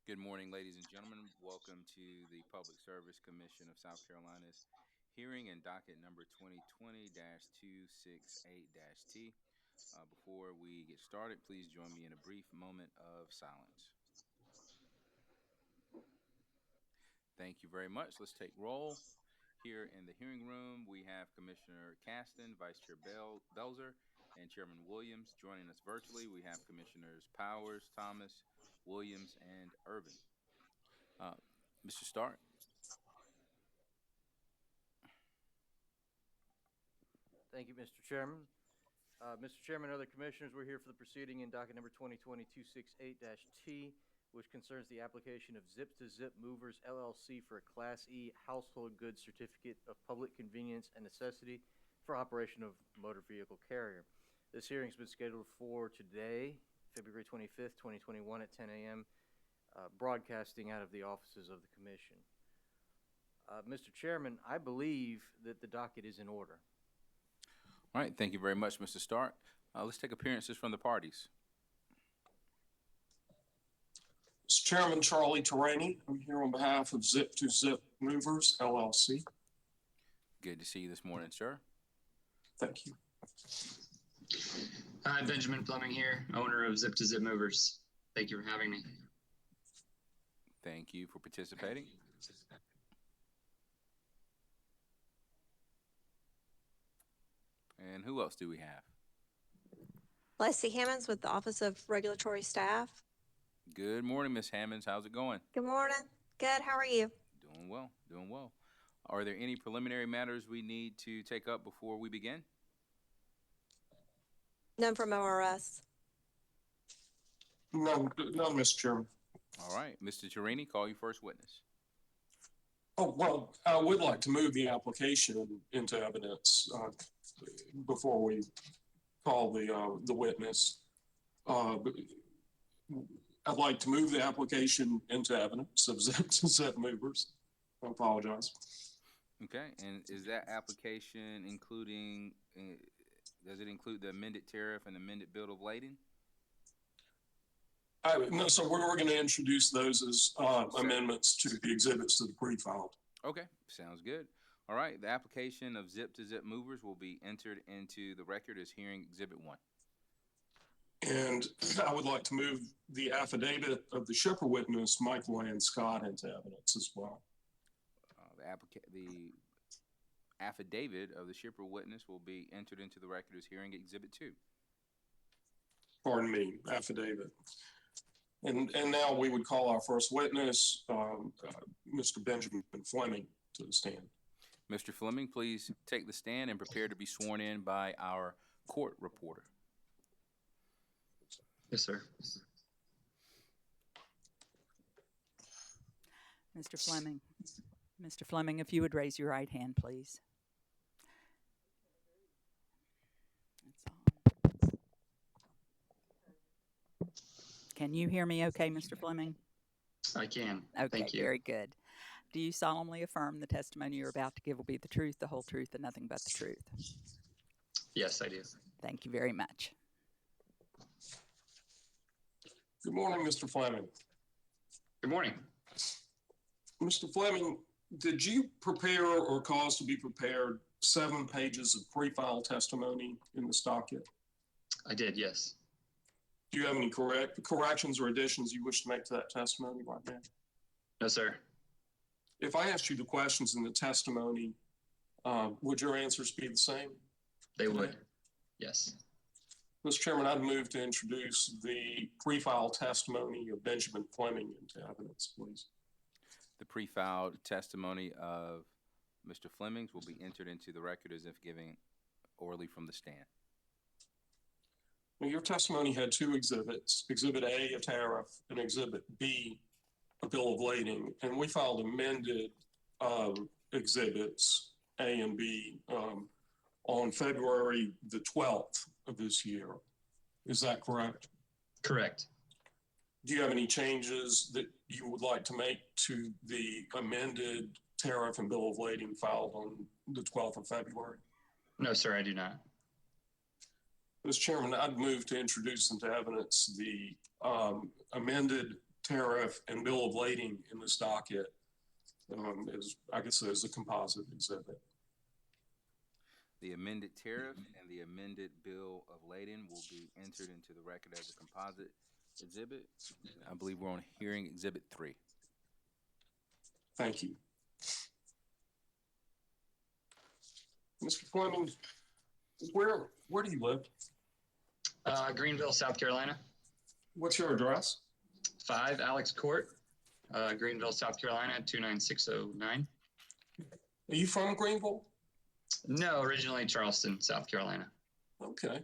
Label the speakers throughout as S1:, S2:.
S1: Good morning, ladies and gentlemen. Welcome to the Public Service Commission of South Carolina's hearing in docket number 2020-268-T. Before we get started, please join me in a brief moment of silence. Thank you very much. Let's take roll. Here in the hearing room, we have Commissioner Caston, Vice Chair Belzer, and Chairman Williams. Joining us virtually, we have Commissioners Powers, Thomas, Williams, and Irvin. Mr. Stark.
S2: Thank you, Mr. Chairman. Mr. Chairman and other commissioners, we're here for the proceeding in docket number 2020-268-T, which concerns the application of Zip to Zip Movers LLC for a Class E household goods certificate of public convenience and necessity for operation of motor vehicle carrier. This hearing's been scheduled for today, February 25th, 2021 at 10 a.m., broadcasting out of the offices of the commission. Mr. Chairman, I believe that the docket is in order.
S1: All right, thank you very much, Mr. Stark. Let's take appearances from the parties.
S3: Mr. Chairman, Charlie Terraney. I'm here on behalf of Zip to Zip Movers, LLC.
S1: Good to see you this morning, sir.
S3: Thank you.
S4: Hi, Benjamin Fleming here, owner of Zip to Zip Movers. Thank you for having me.
S1: Thank you for participating. And who else do we have?
S5: Leslie Hammonds with the Office of Regulatory Staff.
S1: Good morning, Ms. Hammonds. How's it going?
S5: Good morning. Good. How are you?
S1: Doing well, doing well. Are there any preliminary matters we need to take up before we begin?
S5: None from ORS.
S3: No, Mr. Chairman.
S1: All right, Mr. Terraney, call you first witness.
S3: Oh, well, I would like to move the application into evidence before we call the witness. I'd like to move the application into evidence of Zip to Zip Movers. I apologize.
S1: Okay, and is that application including, does it include the amended tariff and amended bill of lading?
S3: No, so we're going to introduce those as amendments to the exhibits to the pre-filed.
S1: Okay, sounds good. All right, the application of Zip to Zip Movers will be entered into the record as hearing Exhibit 1.
S3: And I would like to move the affidavit of the shipper witness, Michael Ann Scott, into evidence as well.
S1: The affidavit of the shipper witness will be entered into the record as hearing Exhibit 2.
S3: Pardon me, affidavit. And now we would call our first witness, Mr. Benjamin Fleming, to the stand.
S1: Mr. Fleming, please take the stand and prepare to be sworn in by our court reporter.
S4: Yes, sir.
S6: Mr. Fleming. Mr. Fleming, if you would raise your right hand, please. It's on. Can you hear me okay, Mr. Fleming?
S4: I can.
S6: Okay,
S4: Thank you.
S6: very good. Do you solemnly affirm the testimony you're about to give will be the truth, the whole truth, and nothing but the truth?
S4: Yes, I do.
S6: Thank you very much.
S3: Good morning, Mr. Fleming.
S4: Good morning.
S3: Mr. Fleming, did you prepare or cause to be prepared 7 pages of pre-file testimony in this docket?
S4: I did, yes.
S3: Do you have any corrections or additions you wish to make to that testimony right now?
S4: No, sir.
S3: If I asked you the questions in the testimony, would your answers be the same?
S4: They would. Yes.
S3: Mr. Chairman, I'd move to introduce the pre-file testimony of Benjamin Fleming into evidence, please.
S1: The pre-filed testimony of Mr. Fleming will be entered into the record as if given orally from the stand.
S3: Now, your testimony had 2 exhibits, Exhibit A, a tariff, and Exhibit B, a bill of lading, and we filed amended exhibits A and B on February the 12th of this year. Is that correct?
S4: Correct.
S3: Do you have any changes that you would like to make to the amended tariff and bill of lading filed on the 12th of February?
S4: No, sir, I do not.
S3: Mr. Chairman, I'd move to introduce into evidence the amended tariff and bill of lading in this docket, as I guess as a composite exhibit.
S1: The amended tariff and the amended bill of lading will be entered into the record as a composite exhibit. I believe we're on hearing exhibit 3.
S3: Thank you. Mr. Fleming, where do you live?
S4: Greenville, South Carolina.
S3: What's your address?
S4: 5 Alex Court, Greenville, South Carolina, 29609.
S3: Are you from Greenville?
S4: No, originally Charleston, South Carolina.
S3: Okay.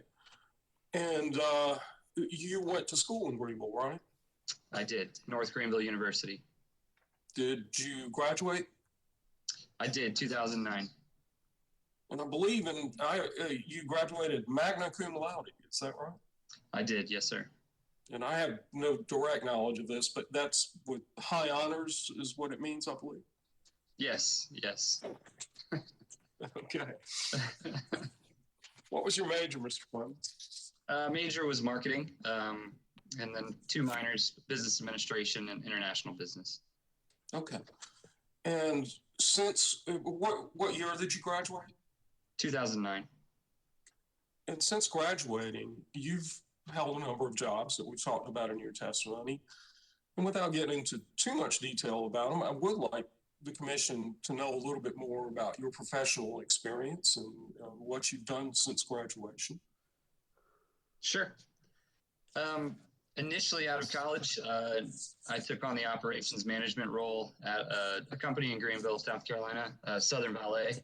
S3: And you went to school in Greenville, right?
S4: I did. North Greenville University.
S3: Did you graduate?
S4: I did, 2009.
S3: And I believe you graduated magna cum laude. Is that right?
S4: I did, yes, sir.
S3: And I have no direct knowledge of this, but that's with high honors is what it means, I believe.
S4: Yes, yes.
S3: Okay. What was your major, Mr. Fleming?
S4: Major was marketing, and then 2 minors, business administration and international business.
S3: Okay. And since what year did you graduate?
S4: 2009.
S3: And since graduating, you've held a number of jobs that we've talked about in your testimony. And without getting into too much detail about them, I would like the commission to know a little bit more about your professional experience and what you've done since graduation.
S4: Sure. Initially out of college, I took on the operations management role at a company in Greenville, South Carolina, Southern Ballet.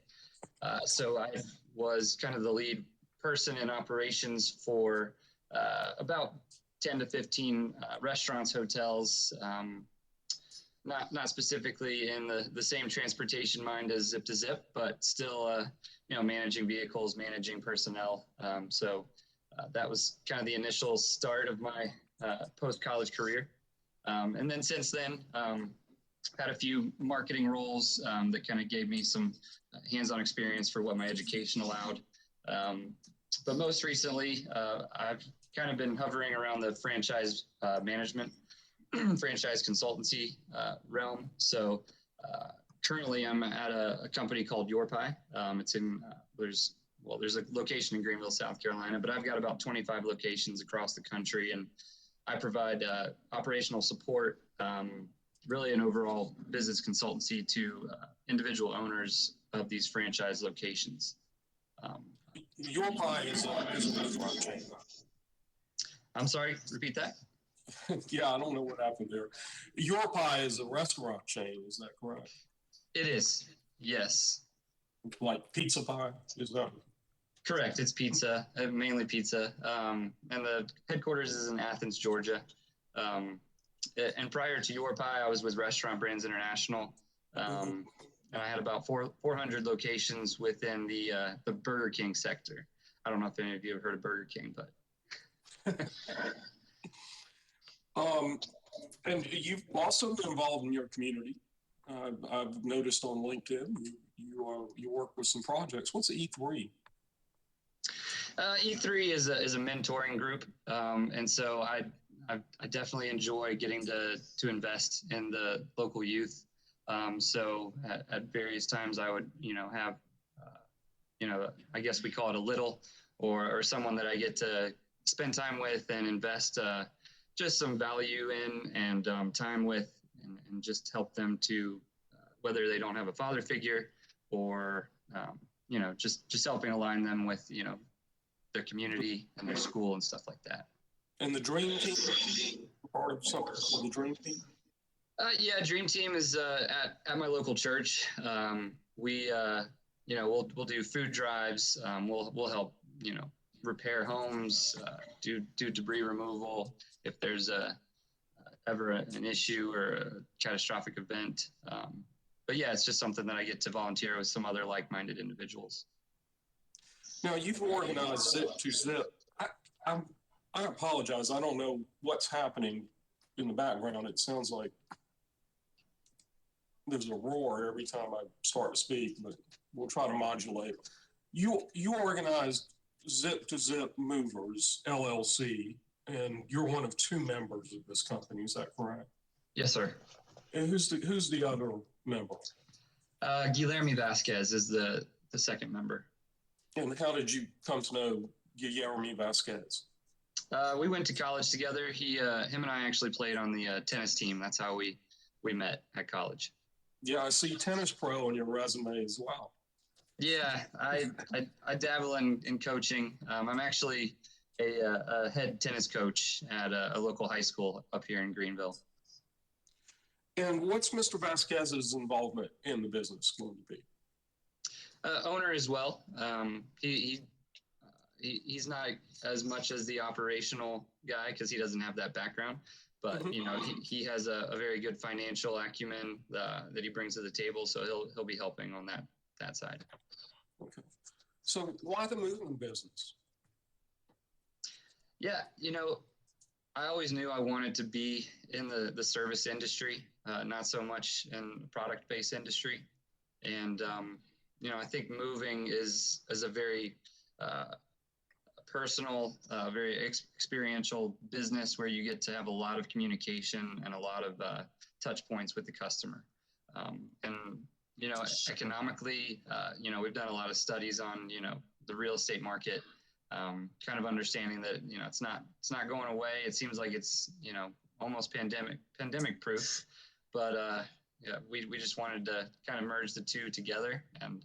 S4: So I was kind of the lead person in operations for about 10 to 15 restaurants, hotels, not specifically in the same transportation mind as Zip to Zip, but still, managing vehicles, managing personnel. So that was kind of the initial start of my post-college career. And then since then, had a few marketing roles that kind of gave me some hands-on experience for what my education allowed. But most recently, I've kind of been hovering around the franchise management, franchise consultancy realm. So currently I'm at a company called YourPie. It's in, there's a location in Greenville, South Carolina, but I've got about 25 locations across the country, and I provide operational support, really an overall business consultancy to individual owners of these franchise locations.
S3: YourPie is a restaurant chain.
S4: I'm sorry, repeat that?
S3: Yeah, I don't know what happened there. YourPie is a restaurant chain, is that correct?
S4: It is, yes.
S3: Like pizza pie, is that?
S4: Correct, it's pizza, mainly pizza. And the headquarters is in Athens, Georgia. And prior to YourPie, I was with Restaurant Brands International. And I had about 400 locations within the Burger King sector. I don't know if any of you have heard of Burger King, but.
S3: And you've also been involved in your community. I've noticed on LinkedIn you work with some projects. What's E3?
S4: E3 is a mentoring group, and so I definitely enjoy getting to invest in the local youth. So at various times I would have I guess we call it a little or someone that I get to spend time with and invest just some value in and time with and just help them to whether they don't have a father figure or just helping align them with their community and their school and stuff like that.
S3: And the Dream Team, part of something called the Dream Team?
S4: Yeah, Dream Team is at my local church. We'll do food drives. We'll help repair homes, do debris removal if there's ever an issue or a catastrophic event. But yeah, it's just something that I get to volunteer with some other like-minded individuals.
S3: Now, you've organized Zip to Zip. I apologize. I don't know what's happening in the background. It sounds like there's a roar every time I start to speak, but we'll try to modulate. You organized Zip to Zip Movers, LLC, and you're one of 2 members of this company. Is that correct?
S4: Yes, sir.
S3: And who's the other member?
S4: Guilherme Vasquez is the second member.
S3: And how did you come to know Guillermo Vasquez?
S4: We went to college together. Him and I actually played on the tennis team. That's how we met at college.
S3: Yeah, I see tennis pro on your resume as well.
S4: Yeah, I dabble in coaching. I'm actually a head tennis coach at a local high school up here in Greenville.
S3: And what's Mr. Vasquez's involvement in the business going to be?
S4: Owner as well. He's not as much as the operational guy because he doesn't have that background. But he has a very good financial acumen that he brings to the table. So he'll be helping on that side.
S3: Okay. So why the moving business?
S4: Yeah, I always knew I wanted to be in the service industry, not so much in the product-based industry. And, I think moving is a very personal, very experiential business where you get to have a lot of communication and a lot of touch points with the customer. Economically, we've done a lot of studies on, the real estate market, kind of understanding that, it's not going away. It seems like it's, almost pandemic proof, but we just wanted to kind of merge the two together, and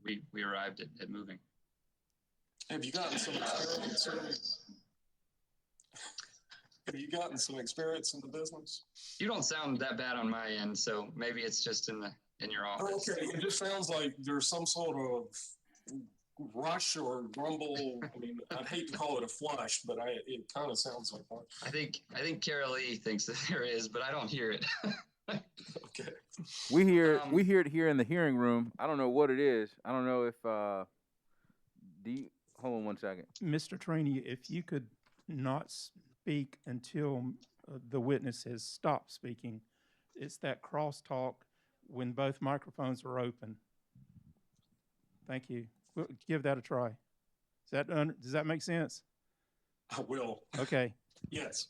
S4: we arrived at moving.
S3: Have you gotten some experience? Have you gotten some experience in the business?
S4: You don't sound that bad on my end, so maybe it's just in your office.
S3: Okay, it just sounds like there's some sort of rush or grumble. I mean, I'd hate to call it a flush, but it kind of sounds like one.
S4: I think Carol Lee thinks that there is, but I don't hear it.
S3: Okay.
S1: We hear it here in the hearing room. I don't know what it is. I don't know if hold on one second.
S7: Mr. Trini, if you could not speak until the witness has stopped speaking. It's that crosstalk when both microphones are open. Thank you. We'll give that a try. Does that make sense?
S3: I will.
S7: Okay.
S3: Yes.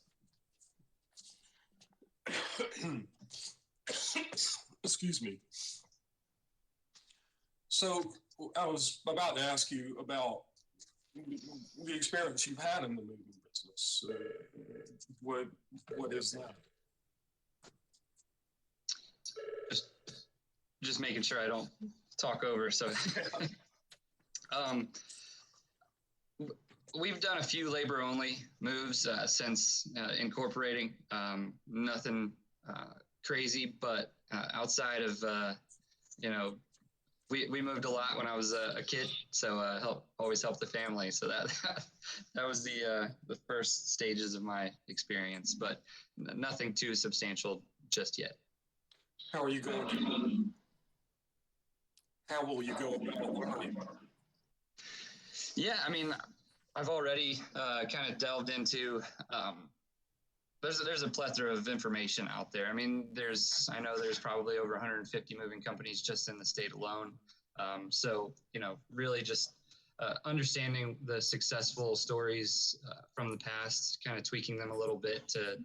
S3: Excuse me. So I was about to ask you about the experience you've had in the moving business. What is that?
S4: Just making sure I don't talk over. So, we've done a few labor-only moves since incorporating. Nothing crazy, but outside of we moved a lot when I was a kid, so always helped the family. So that was the first stages of my experience, but nothing too substantial just yet.
S3: How will you go about learning?
S4: Yeah, I mean, I've already kind of delved into. There's a plethora of information out there. I mean, I know there's probably over 150 moving companies just in the state alone. So, really just understanding the successful stories from the past, kind of tweaking them a little bit to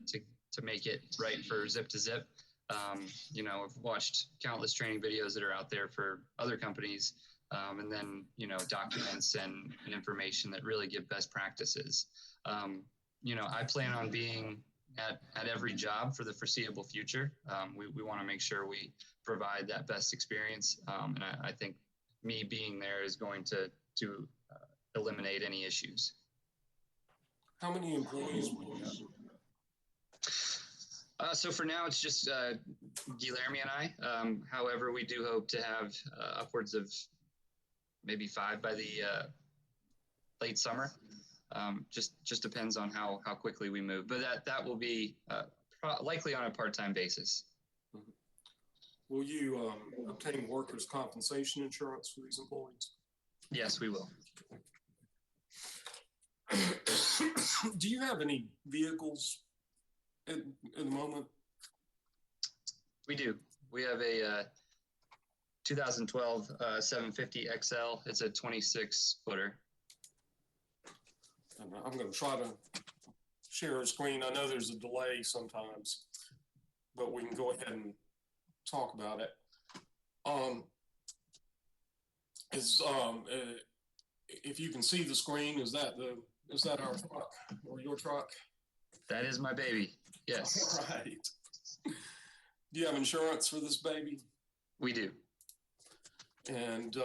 S4: make it right for Zip to Zip. I've watched countless training videos that are out there for other companies, and then, documents and information that really give best practices. I plan on being at every job for the foreseeable future. We want to make sure we provide that best experience. And I think me being there is going to eliminate any issues.
S3: How many employees will you have?
S4: So for now, it's just Guilherme and I. However, we do hope to have upwards of maybe 5 by the late summer. Just depends on how quickly we move, but that will be likely on a part-time basis.
S3: Mm-hmm. Will you obtain workers' compensation insurance for these employees?
S4: Yes, we will.
S3: Do you have any vehicles at the moment?
S4: We do. We have a 2012 750 XL. It's a 26-footer.
S3: I'm going to try to share a screen. I know there's a delay sometimes. but we can go ahead and talk about it. If you can see the screen, is that our truck or your truck?
S4: That is my baby. Yes.
S3: All right. Do you have insurance for this baby?
S4: We do.
S3: And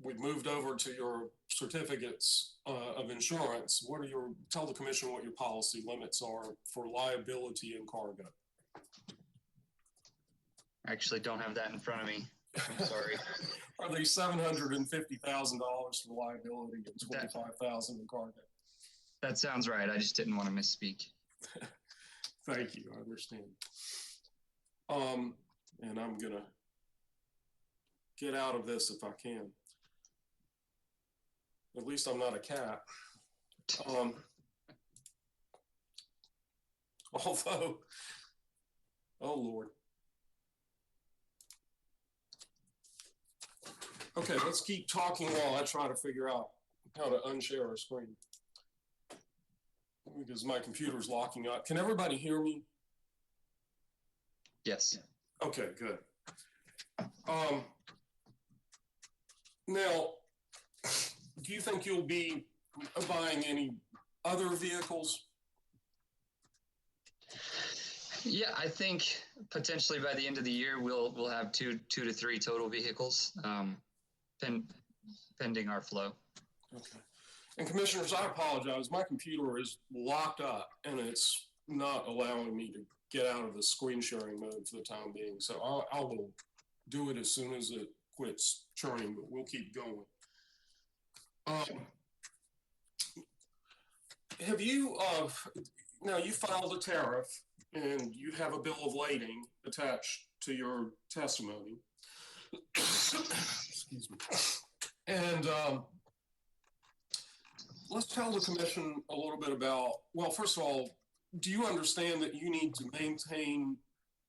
S3: we've moved over to your certificates of insurance. Tell the commission what your policy limits are for liability and cargo.
S4: I actually don't have that in front of me. I'm sorry.
S3: Are they $750,000 for liability and $25,000 in cargo?
S4: That sounds right. I just didn't want to misspeak.
S3: Thank you. I understand. And I'm gonna get out of this if I can. At least I'm not a cat. Although, oh Lord. Okay, let's keep talking while I try to figure out how to unshare our screen. Because my computer's locking up. Can everybody hear me?
S4: Yes.
S3: Okay, good. Now, do you think you'll be buying any other vehicles?
S4: Yeah, I think potentially by the end of the year we'll have two to three total vehicles, pending our flow.
S3: Okay. And commissioners, I apologize. My computer is locked up and it's not allowing me to get out of the screen sharing mode for the time being. So I will do it as soon as it quits churning, but we'll keep going. Have you, now you filed a tariff and you have a bill of lading attached to your testimony. Excuse me. And let's tell the commission a little bit about, well, first of all, do you understand that you need to maintain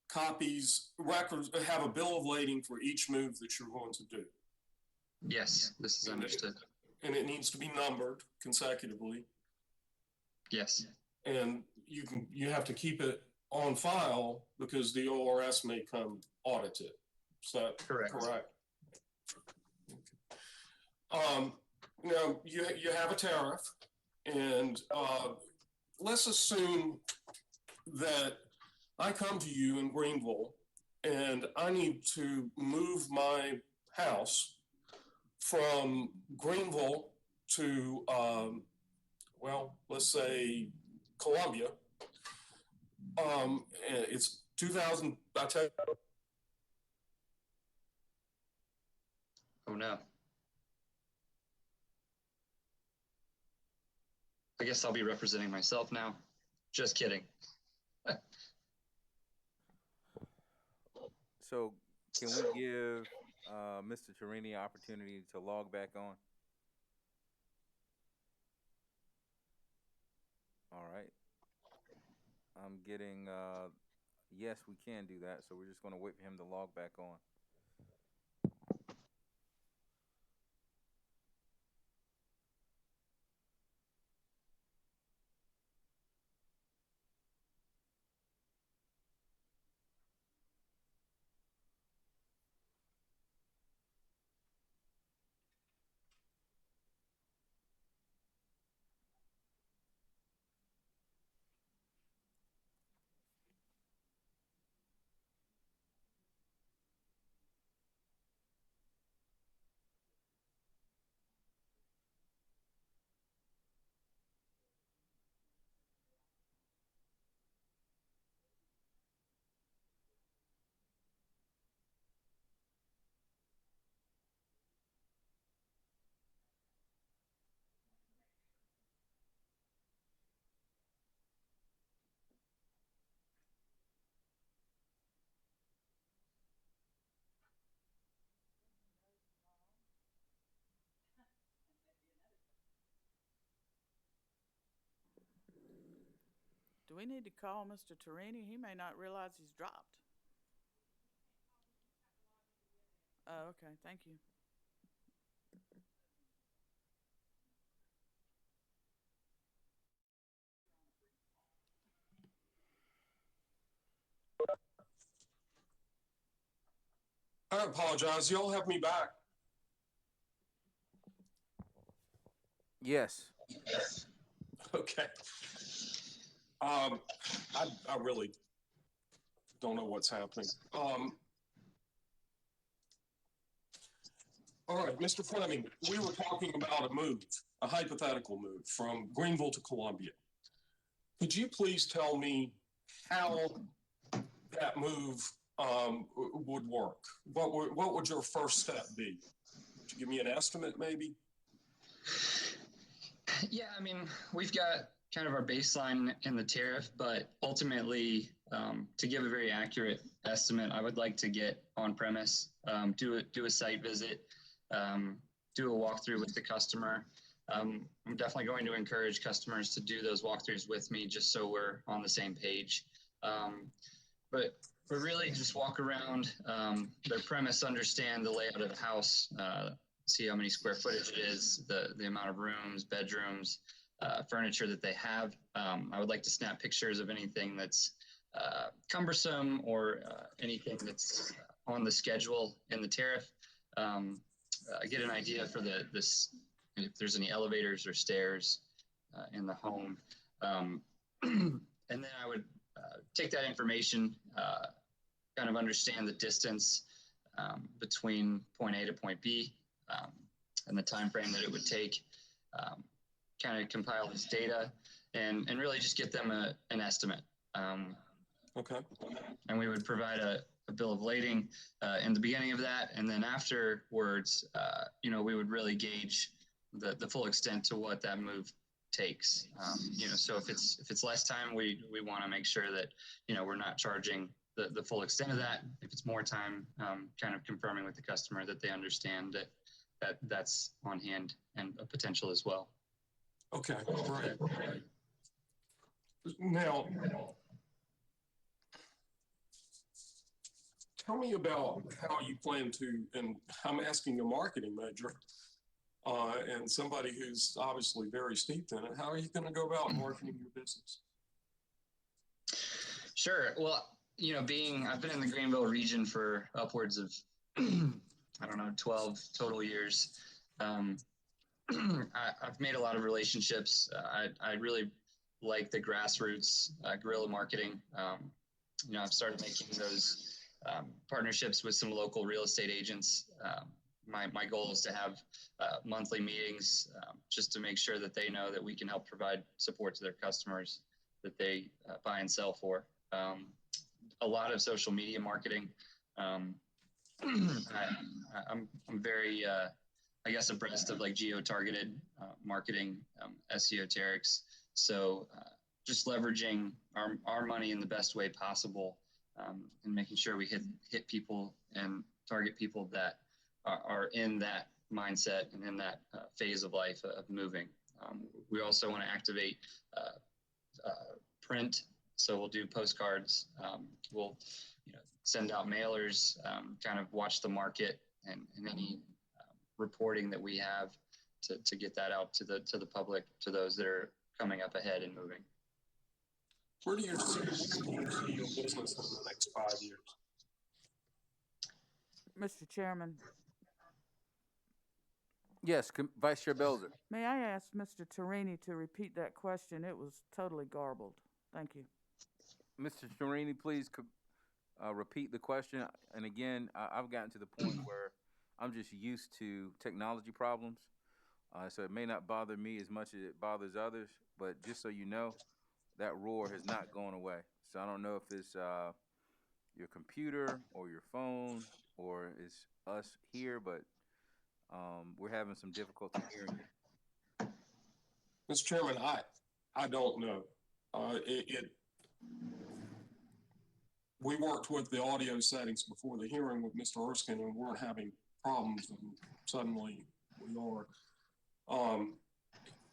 S3: copies, records, have a bill of lading for each move that you're going to do?
S4: Yes, this is understood.
S3: And it needs to be numbered consecutively.
S4: Yes.
S3: And you have to keep it on file because the ORS may come audit it. Is that correct? Now you have a tariff, and let's assume that I come to you in Greenville and I need to move my house from Greenville to, well, let's say Columbia. It's 2,000, I tell you.
S4: Oh no. I guess I'll be representing myself now. Just kidding.
S8: So can we give Mr. Torini an opportunity to log back on? All right. I'm getting, yes, we can do that. So we're just going to wait for him to log back on.
S9: Do we need to call Mr. Torini? He may not realize he's dropped. Oh, okay. Thank you.
S3: I apologize. Y'all have me back?
S8: Yes.
S3: Okay. I really don't know what's happening. All right, Mr. Fleming, we were talking about a move, a hypothetical move from Greenville to Columbia. Could you please tell me how that move would work? What would your first step be? Would you give me an estimate, maybe?
S4: Yeah, I mean, we've got kind of our baseline in the tariff, but ultimately, to give a very accurate estimate, I would like to get on premise, do a site visit, do a walkthrough with the customer. I'm definitely going to encourage customers to do those walkthroughs with me, just so we're on the same page. But really, just walk around their premise, understand the layout of the house, see how many square footage it is, the amount of rooms, bedrooms, furniture that they have. I would like to snap pictures of anything that's cumbersome or anything that's on the schedule in the tariff. Get an idea for this, if there's any elevators or stairs in the home. And then I would take that information, kind of understand the distance between point A to point B, and the time frame that it would take, kind of compile this data and really just get them an estimate.
S3: Okay.
S4: And we would provide a bill of lading in the beginning of that, and then afterwards, we would really gauge the full extent to what that move takes. So if it's less time, we want to make sure that we're not charging the full extent of that. If it's more time, kind of confirming with the customer that they understand that's on hand and a potential as well.
S3: Okay, great. Now, tell me about how you plan to, and I'm asking a marketing major, and somebody who's obviously very steeped in it. How are you going to go about marketing your business?
S4: Sure. Well, I've been in the Greenville region for upwards of, 12 total years. I've made a lot of relationships. I really like the grassroots guerrilla marketing. I've started making those partnerships with some local real estate agents. My goal is to have monthly meetings just to make sure that they know that we can help provide support to their customers that they buy and sell for. A lot of social media marketing. I'm very, abreast of like geo-targeted marketing, esoterics. So just leveraging our money in the best way possible, and making sure we hit people and target people that are in that mindset and in that phase of life of moving. We also want to activate print. So we'll do postcards. We'll send out mailers, kind of watch the market and any reporting that we have to get that out to the public, to those that are coming up ahead and moving.
S3: Where do you see your business in the next 5 years?
S9: Mr. Chairman,
S8: Yes, Vice Chair Belzer.
S9: may I ask Mr. Torini to repeat that question? It was totally garbled. Thank you.
S8: Mr. Torini, please repeat the question. And again, I've gotten to the point where I'm just used to technology problems. So it may not bother me as much as it bothers others, but just so you know, that roar has not gone away. So I don't know if it's your computer or your phone or it's us here, but we're having some difficulty hearing you.
S3: Mr. Chairman, I don't know. We worked with the audio settings before the hearing with Mr. Erskine and weren't having problems, and suddenly we are.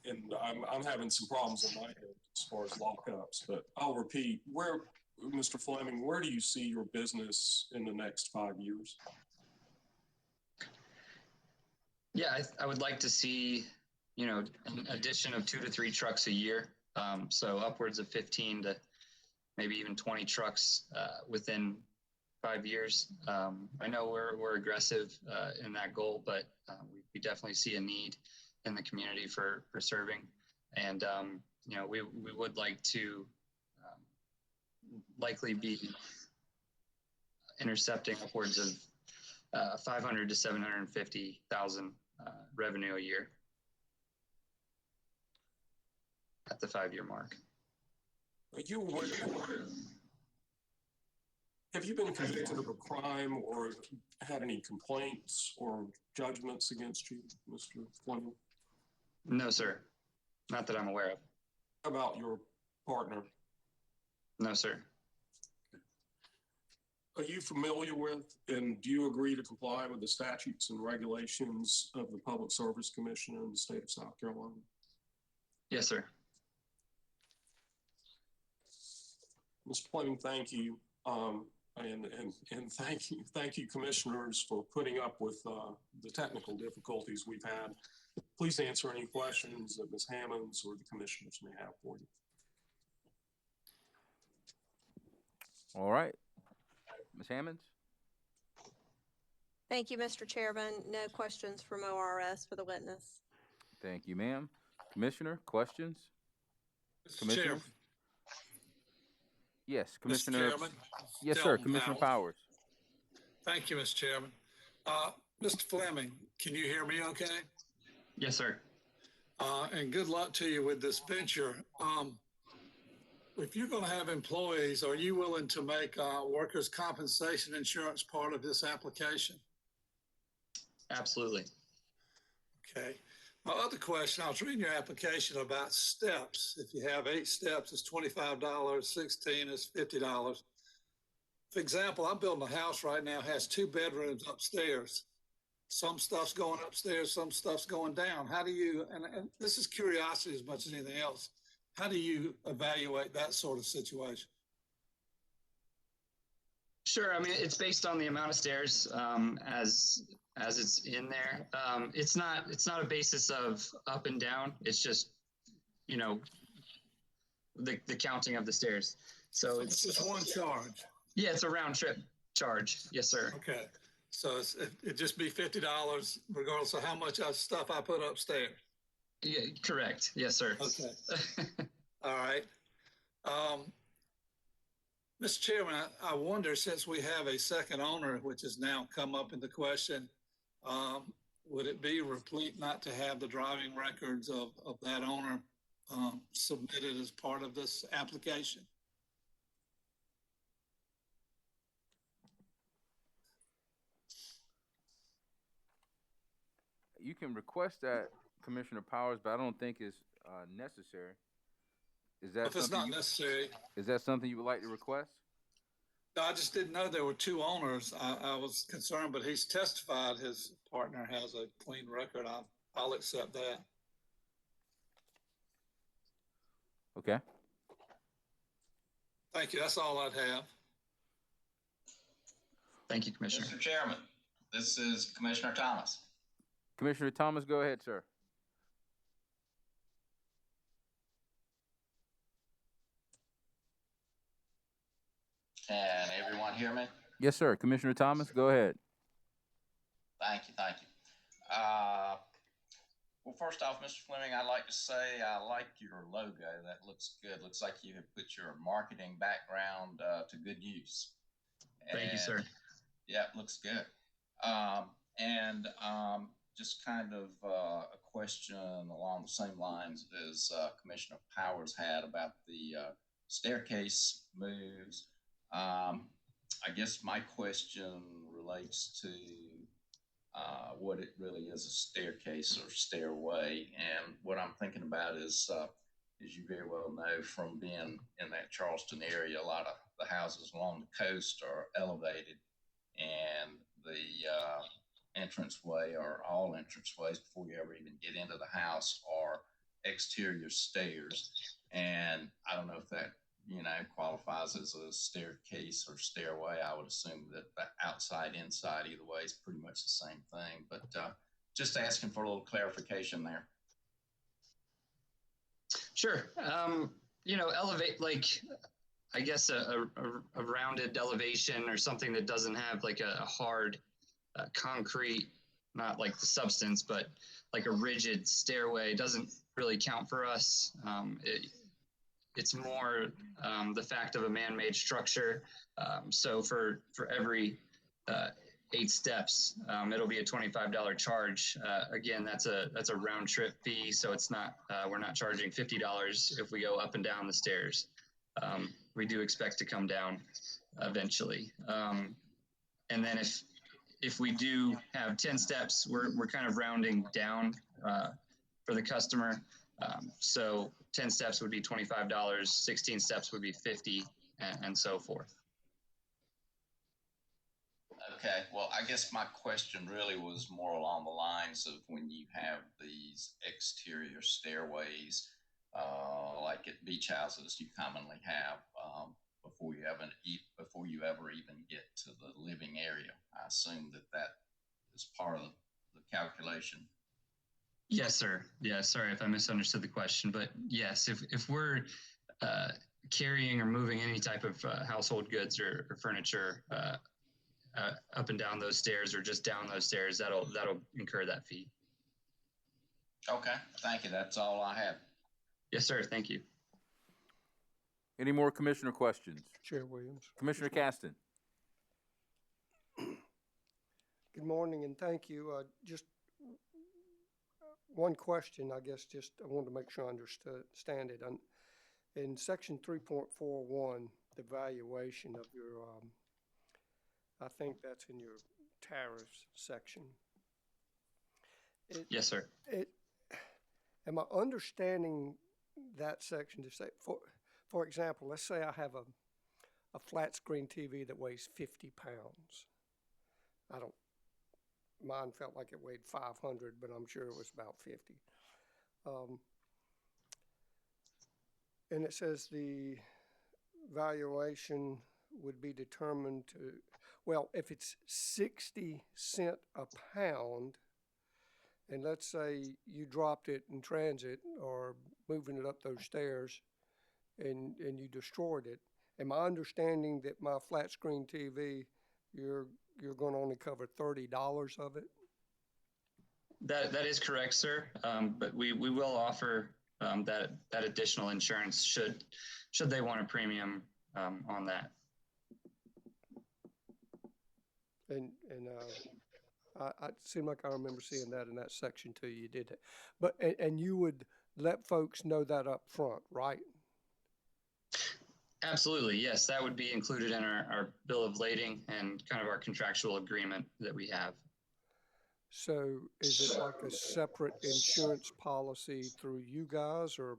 S3: And I'm having some problems in my head as far as lockups, but I'll repeat. Mr. Fleming, where do you see your business in the next 5 years?
S4: Yeah, I would like to see, an addition of 2 to 3 trucks a year. So upwards of 15 to maybe even 20 trucks within 5 years. I know we're aggressive in that goal, but we definitely see a need in the community for serving. And, we would like to likely be intercepting upwards of 500 to 750,000 revenue a year at the 5-year mark.
S3: Have you been convicted of a crime or had any complaints or judgments against you, Mr. Fleming?
S4: No, sir. Not that I'm aware of.
S3: How about your partner?
S4: No, sir.
S3: Are you familiar with and do you agree to comply with the statutes and regulations of the Public Service Commission in the state of South Carolina?
S4: Yes, sir.
S3: Mr. Fleming, thank you. And thank you, commissioners, for putting up with the technical difficulties we've had. Please answer any questions that Ms. Hammonds or the commissioners may have for you.
S8: All right. Ms. Hammonds?
S5: Thank you, Mr. Chairman. No questions from ORS for the witness.
S8: Thank you, ma'am. Commissioner, questions?
S10: Mr. Chairman.
S8: Yes,
S10: Mr.
S8: Commissioner.
S10: Chairman.
S8: Yes, sir.
S10: Delton
S8: Commissioner Powers.
S10: Thank you, Mr. Chairman. Mr. Fleming, can you hear me okay?
S4: Yes, sir.
S10: And good luck to you with this venture. If you're going to have employees, are you willing to make workers' compensation insurance part of this application?
S4: Absolutely.
S10: Okay. My other question, I was reading your application about steps. If you have 8 steps, it's $25, 16 is $50. For example, I'm building a house right now, has 2 bedrooms upstairs. Some stuff's going upstairs, some stuff's going down. How do you, and this is curiosity as much as anything else, how do you evaluate that sort of situation?
S4: Sure. I mean, it's based on the amount of stairs as it's in there. It's not a basis of up and down. It's just, the counting of the stairs. So it's
S10: just one charge.
S4: Yeah, it's a round trip charge. Yes, sir.
S10: Okay. So it'd just be $50 regardless of how much stuff I put upstairs.
S4: Yeah, correct. Yes, sir.
S10: Okay. All right. Mr. Chairman, I wonder, since we have a second owner, which has now come up in the question, would it be replete not to have the driving records of that owner submitted as part of this application?
S8: You can request that, Commissioner Powers, but I don't think it's necessary. Is that
S10: If it's not necessary.
S8: Is that something you would like to request?
S10: No, I just didn't know there were 2 owners. I was concerned, but he's testified his partner has a clean record. I'll accept that.
S8: Okay.
S10: Thank you. That's all I'd have.
S4: Thank you, Commissioner.
S11: Mr. Chairman, this is Commissioner Thomas.
S8: Commissioner Thomas, go ahead, sir.
S11: Can everyone hear me?
S8: Yes, sir. Commissioner Thomas, go ahead.
S11: Thank you. Well, first off, Mr. Fleming, I'd like to say I like your logo. That looks good. Looks like you have put your marketing background to good use.
S4: Thank you, sir.
S11: Yeah, looks good. Just kind of a question along the same lines as Commissioner Powers had about the staircase moves. I guess my question relates to what it really is, a staircase or stairway. And what I'm thinking about is, as you very well know from being in that Charleston area, a lot of the houses along the coast are elevated, and the entranceway or all entranceways before you ever even get into the house are exterior stairs. And I don't know if that qualifies as a staircase or stairway. I would assume that the outside, inside, either way is pretty much the same thing, but just asking for a little clarification there.
S4: Sure. Elevate, I guess a rounded elevation or something that doesn't have like a hard concrete, not like the substance, but like a rigid stairway doesn't really count for us. It's more the fact of a man-made structure. So for every 8 steps, it'll be a $25 charge. Again, that's a round trip fee, so it's not we're not charging $50 if we go up and down the stairs. We do expect to come down eventually. And then if we do have 10 steps, we're kind of rounding down for the customer. So 10 steps would be $25, 16 steps would be $50, and so forth.
S11: Okay, well, I guess my question really was more along the lines of when you have these exterior stairways, like at beach houses, you commonly have before you ever even get to the living area. I assume that is part of the calculation.
S4: Yes, sir. Yeah, sorry if I misunderstood the question, but yes, if we're carrying or moving any type of household goods or furniture up and down those stairs or just down those stairs, that'll incur that fee.
S11: Okay, thank you. That's all I have.
S4: Yes, sir. Thank you.
S1: Any more commissioner questions?
S12: Chair Williams.
S1: Commissioner Caston.
S12: Good morning and thank you. Just one question, I guess, I wanted to make sure I understand it. In section 3.41, the valuation of your, I think that's in your tariffs section.
S4: Yes, sir.
S12: Am I understanding that section to say, for example, let's say I have a flat screen TV that weighs 50 pounds. Mine felt like it weighed 500, but I'm sure it was about 50. And it says the valuation would be determined well, if it's 60 cents a pound, and let's say you dropped it in transit or moving it up those stairs and you destroyed it, am I understanding that my flat screen TV, you're going to only cover $30 of it?
S4: That is correct, sir. But we will offer that additional insurance should they want a premium on that.
S12: And I seem like I remember seeing that in that section too. You did that, but and you would let folks know that up front, right?
S4: Absolutely, yes. That would be included in our bill of lading and kind of our contractual agreement that we have.
S12: So is it like a separate insurance policy through you guys, or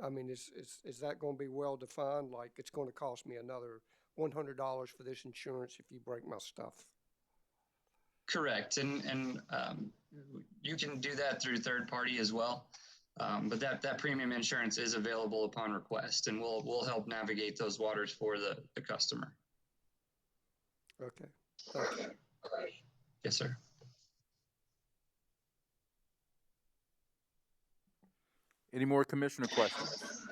S12: I mean, is that going to be well defined? Like it's going to cost me another $100 for this insurance if you break my stuff?
S4: Correct, and you can do that through third party as well. But that premium insurance is available upon request, and we'll help navigate those waters for the customer.
S12: Okay, thank you.
S4: Yes, sir.
S1: Any more commissioner questions?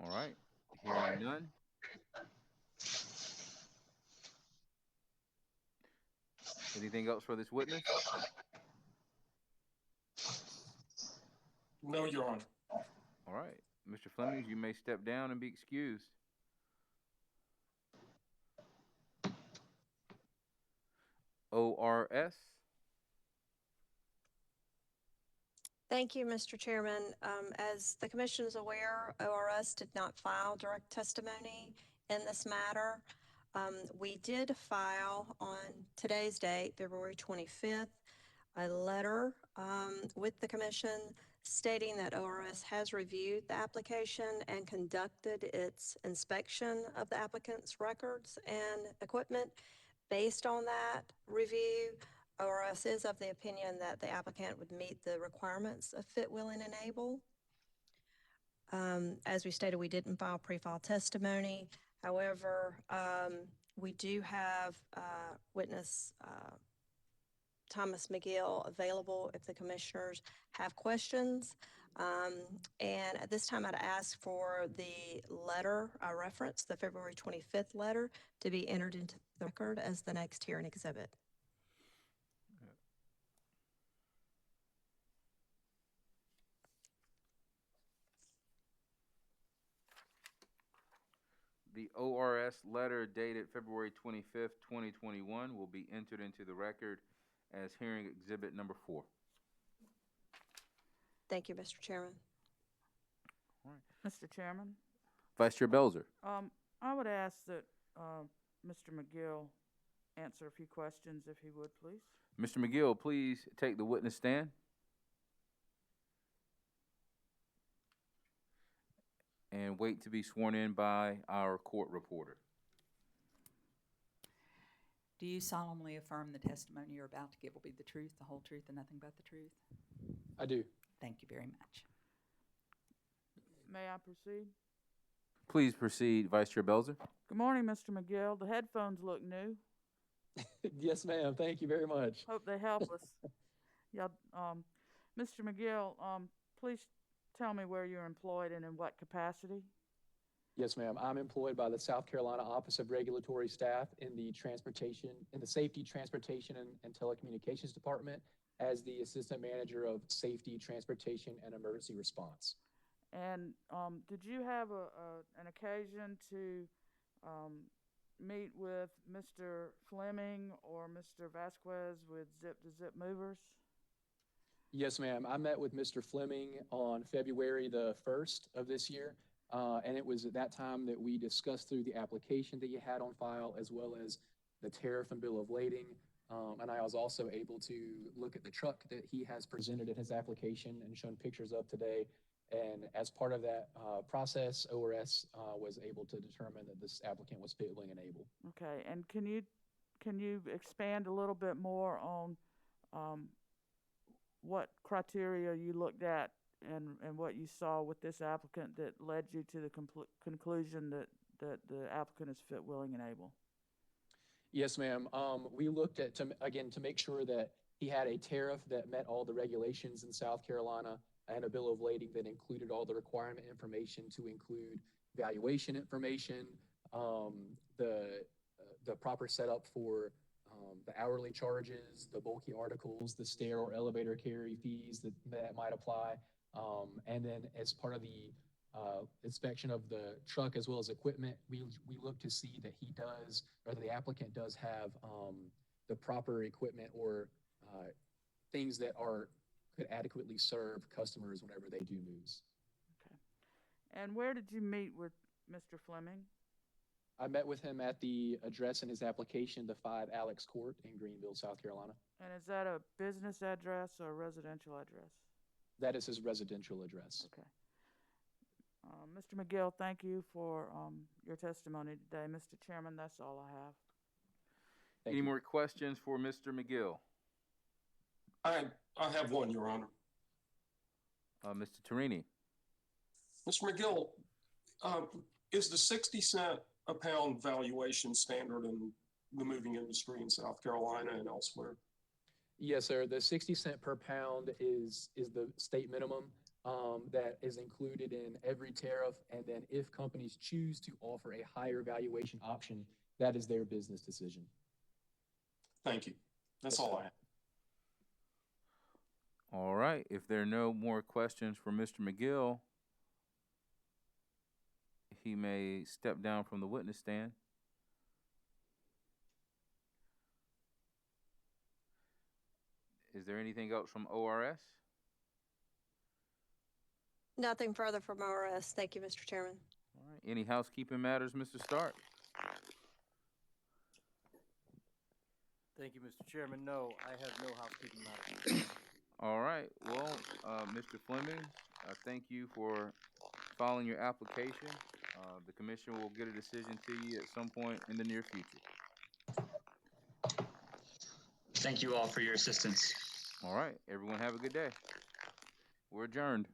S1: All right, hearing none. Anything else for this witness?
S3: No, Your Honor.
S1: All right, Mr. Flemings, you may step down and be excused. ORS.
S5: Thank you, Mr. Chairman. As the Commission is aware, ORS did not file direct testimony in this matter. We did file on today's date, February 25th, a letter with the Commission stating that ORS has reviewed the application and conducted its inspection of the applicant's records and equipment. Based on that review, ORS is of the opinion that the applicant would meet the requirements of Fit, Willing, and Able. As we stated, we didn't file pre-file testimony. However, we do have witness Thomas McGill available if the commissioners have questions. And at this time, I'd ask for the letter I referenced, the February 25th letter, to be entered into the record as the next hearing exhibit.
S8: The ORS letter dated February 25th, 2021 will be entered into the record as hearing exhibit number 4.
S5: Thank you, Mr. Chairman.
S9: Mr. Chairman,
S8: Vice Chair Belzer.
S9: I would ask that Mr. McGill answer a few questions, if he would, please.
S8: Mr. McGill, please take the witness stand. And wait to be sworn in by our court reporter.
S6: Do you solemnly affirm the testimony you're about to give will be the truth, the whole truth, and nothing but the truth?
S13: I do.
S6: Thank you very much.
S9: May I proceed?
S8: Please proceed, Vice Chair Belzer.
S9: Good morning, Mr. McGill. The headphones look new.
S13: Yes, ma'am. Thank you very much.
S9: Hope they help us. Yeah, Mr. McGill, please tell me where you're employed and in what capacity.
S13: Yes, ma'am. I'm employed by the South Carolina Office of Regulatory Staff in the Safety, Transportation, and Telecommunications Department as the Assistant Manager of Safety, Transportation, and Emergency Response.
S9: And did you have an occasion to meet with Mr. Fleming or Mr. Vasquez with Zip-to-Zip Movers?
S13: Yes, ma'am. I met with Mr. Fleming on February the 1st of this year, and it was at that time that we discussed through the application that you had on file, as well as the tariff and bill of lading. And I was also able to look at the truck that he has presented in his application and shown pictures of today. And as part of that process, ORS was able to determine that this applicant was fit, willing, and able.
S9: Okay, and can you expand a little bit more on what criteria you looked at and what you saw with this applicant that led you to the conclusion that the applicant is fit, willing, and able?
S13: Yes, ma'am. We looked at, to make sure that he had a tariff that met all the regulations in South Carolina and a bill of lading that included all the requirement information to include valuation information, the proper setup for the hourly charges, the bulky articles, the stair or elevator carry fees that might apply. And then as part of the inspection of the truck as well as equipment, we look to see that he does, or the applicant does have the proper equipment or things that could adequately serve customers whenever they do moves.
S9: Okay. And where did you meet with Mr. Fleming?
S13: I met with him at the address in his application, the 5 Alex Court in Greenville, South Carolina.
S9: And is that a business address or a residential address?
S13: That is his residential address.
S9: Okay. Mr. McGill, thank you for your testimony today. Mr. Chairman, that's all I have.
S8: Any more questions for Mr. McGill?
S3: I have one, Your Honor.
S8: Mr. Torini.
S3: Mr. McGill, is the 60-cent a pound valuation standard in the moving industry in South Carolina and elsewhere?
S13: Yes, sir. The 60 cent per pound is the state minimum that is included in every tariff. And then if companies choose to offer a higher valuation option, that is their business decision.
S3: Thank you. That's all I have.
S8: All right. If there are no more questions for Mr. McGill, he may step down from the witness stand. Is there anything else from ORS?
S5: Nothing further from ORS. Thank you, Mr. Chairman.
S8: All right. Any housekeeping matters, Mr. Stark?
S2: Thank you, Mr. Chairman. No, I have no housekeeping matters.
S8: All right. Well, Mr. Fleming, thank you for filing your application. The commission will get a decision to you at some point in the near future.
S4: Thank you all for your assistance.
S8: All right. Everyone have a good day. We're adjourned.